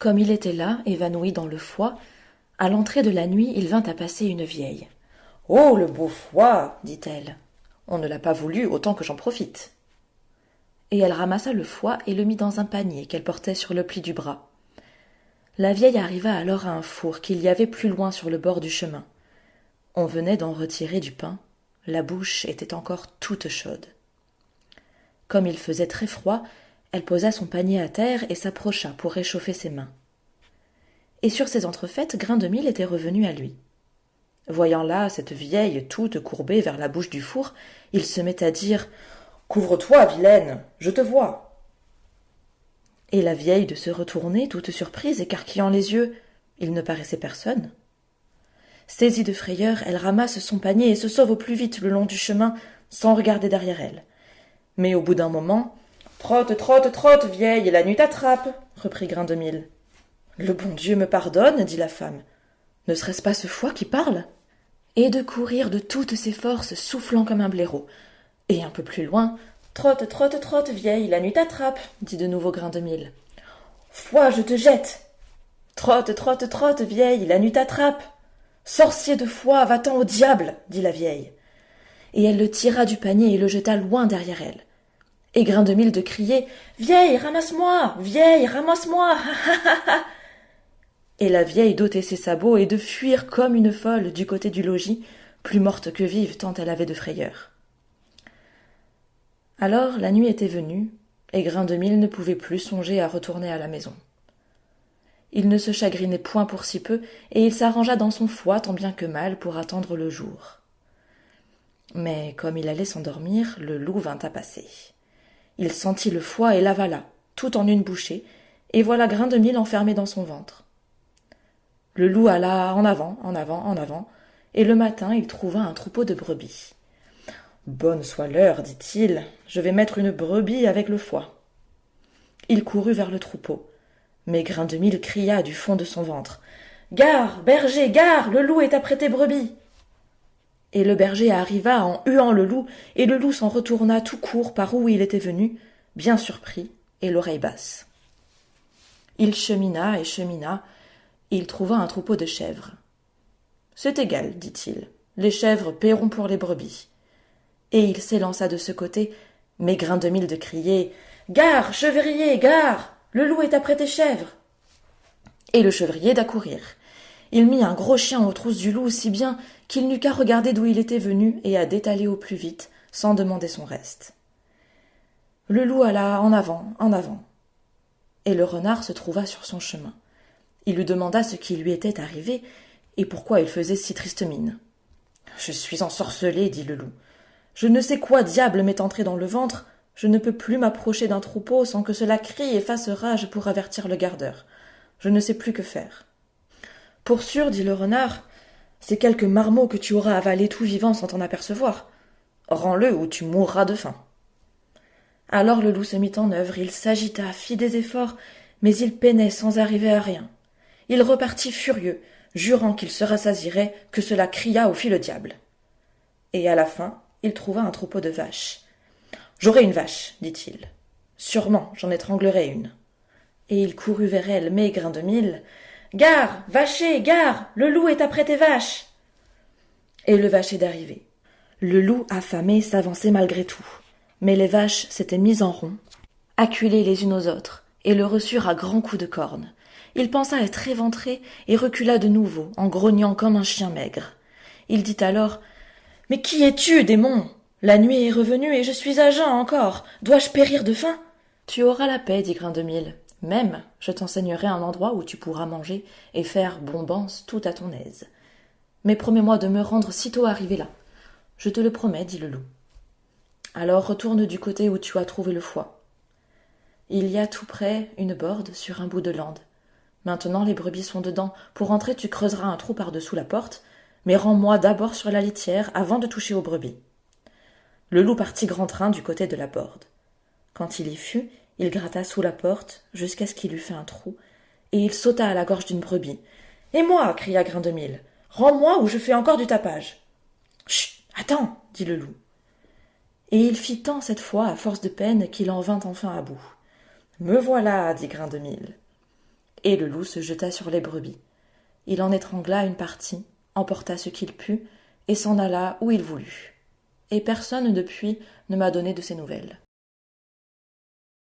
Comme il était là, évanoui dans le foie, à l'entrée de la nuit, il vint à passer une vieille. « Oh, le beau foie !» dit-elle. « On ne l'a pas voulu, autant que j'en profite. » Et elle ramassa le foie et le mit dans un panier qu'elle portait sur le pli du bras. La vieille arriva alors à un four qu'il y avait plus loin sur le bord du chemin. On venait d'en retirer du pain, la bouche était encore toute chaude. Comme il faisait très froid, elle posa son panier à terre et s'approcha pour réchauffer ses mains. Et sur ces entrefaites, Grain de Mil était revenu à lui. Voyant là cette vieille toute courbée vers la bouche du four, il se met à dire « Couvre-toi, vilaine, je te vois !» Et la vieille de se retourner, toute surprise, écarquillant les yeux. Il ne paraissait personne. Saisie de frayeur, elle ramasse son panier et se sauve au plus vite le long du chemin, sans regarder derrière elle. Mais au bout d'un moment, « Trotte, trotte, trotte, vieille, la nuit t'attrape !» reprit Grain de Mil. « Le bon Dieu me pardonne, dit la femme. Ne serait-ce pas ce foie qui parle ?» Et de courir de toutes ses forces, soufflant comme un blaireau. Et un peu plus loin, « Trotte, trotte, trotte, vieille, la nuit t'attrape !» dit de nouveau Grain de Mil. « Foie, je te jette !»« Trotte, trotte, trotte, vieille, la nuit t'attrape !»« Sorcier de foie, va-t'en au diable !» dit la vieille. Et elle le tira du panier et le jeta loin derrière elle. Et Grain de Mil de crier « Vieille, ramasse-moi ! Vieille, ramasse-moi ! Ha, ha, ha, ha !» Et la vieille d'ôter ses sabots et de fuir comme une folle du côté du logis, plus morte que vive tant elle avait de frayeur. Alors la nuit était venue, et Grain de Mil ne pouvait plus songer à retourner à la maison. Il ne se chagrinait point pour si peu, et il s'arrangea dans son foie tant bien que mal pour attendre le jour. Mais comme il allait s'endormir, le loup vint à passer. Il sentit le foie et l'avala, tout en une bouchée, et voilà Grain de Mil enfermé dans son ventre. Le loup alla en avant, en avant, en avant, et le matin il trouva un troupeau de brebis. « Bonne soit l'heure, dit-il, je vais mettre une brebis avec le foie. » Il courut vers le troupeau, mais Grain de Mil cria du fond de son ventre. « Gare, berger, gare, le loup est après tes brebis !» Et le berger arriva en huant le loup, et le loup s'en retourna tout court par où il était venu, bien surpris, et l'oreille basse. Il chemina et chemina, et il trouva un troupeau de chèvres. « C'est égal, dit-il, les chèvres paieront pour les brebis. » Et il s'élança de ce côté, mais Grain de Mil de crier « Gare, chevrier, gare, le loup est après tes chèvres !» Et le chevrier d'accourir. Il mit un gros chien aux trousses du loup si bien qu'il n'eut qu'à regarder d'où il était venu et à détaler au plus vite, sans demander son reste. Le loup alla en avant, et le renard se trouva sur son chemin. Il lui demanda ce qui lui était arrivé et pourquoi il faisait si triste mine. « Je suis ensorcelé, dit le loup. Je ne sais quoi diable m'est entré dans le ventre, je ne peux plus m'approcher d'un troupeau sans que cela crie et fasse rage pour avertir le gardeur. Je ne sais plus que faire. » « Pour sûr, dit le renard, c'est quelque marmot que tu auras avalé tout vivant sans t'en apercevoir. Rends-le ou tu mourras de faim. » Alors le loup se mit en œuvre, il s'agita, fit des efforts, mais il peinait sans arriver à rien. Il repartit furieux, jurant qu'il se rassasierait, que cela cria au fit le diable. Et à la fin, il trouva un troupeau de vaches. « J'aurai une vache, dit-il. Sûrement, j'en étranglerai une. » Et il courut vers elle, mais Grain de Mil. « Gare, vacher, gare, le loup est après tes vaches !» Et le vacher d'arriver. Le loup, affamé, s'avançait malgré tout. Mais les vaches s'étaient mises en rond, acculées les unes aux autres, et le reçurent à grands coups de cornes. Il pensa être éventré et recula de nouveau, en grognant comme un chien maigre. Il dit alors « Mais qui es-tu, démon ? La nuit est revenue et je suis à jeun encore. Dois-je périr de faim ?»« Tu auras la paix, dit Grain de Mil. Même, je t'enseignerai un endroit où tu pourras manger et faire bombance tout à ton aise. Mais promets-moi de me rendre sitôt arrivé là. Je te le promets, dit le loup. Alors retourne du côté où tu as trouvé le foie. Il y a tout près une borde sur un bout de lande. Maintenant les brebis sont dedans. Pour entrer, tu creuseras un trou par-dessous la porte, mais rends-moi d'abord sur la litière avant de toucher aux brebis. Le loup partit grand train du côté de la borde. Quand il y fut, il gratta sous la porte jusqu'à ce qu'il eût fait un trou, et il sauta à la gorge d'une brebis. « Et moi » cria Grain de Mil. « Rends-moi ou je fais encore du tapage. »« Chut, attends » dit le loup. Et il fit tant cette fois à force de peine qu'il en vint enfin à bout. « Me voilà » dit Grain de Mil. Et le loup se jeta sur les brebis. Il en étrangla une partie, emporta ce qu'il put, et s'en alla où il voulut. Et personne depuis ne m'a donné de ses nouvelles.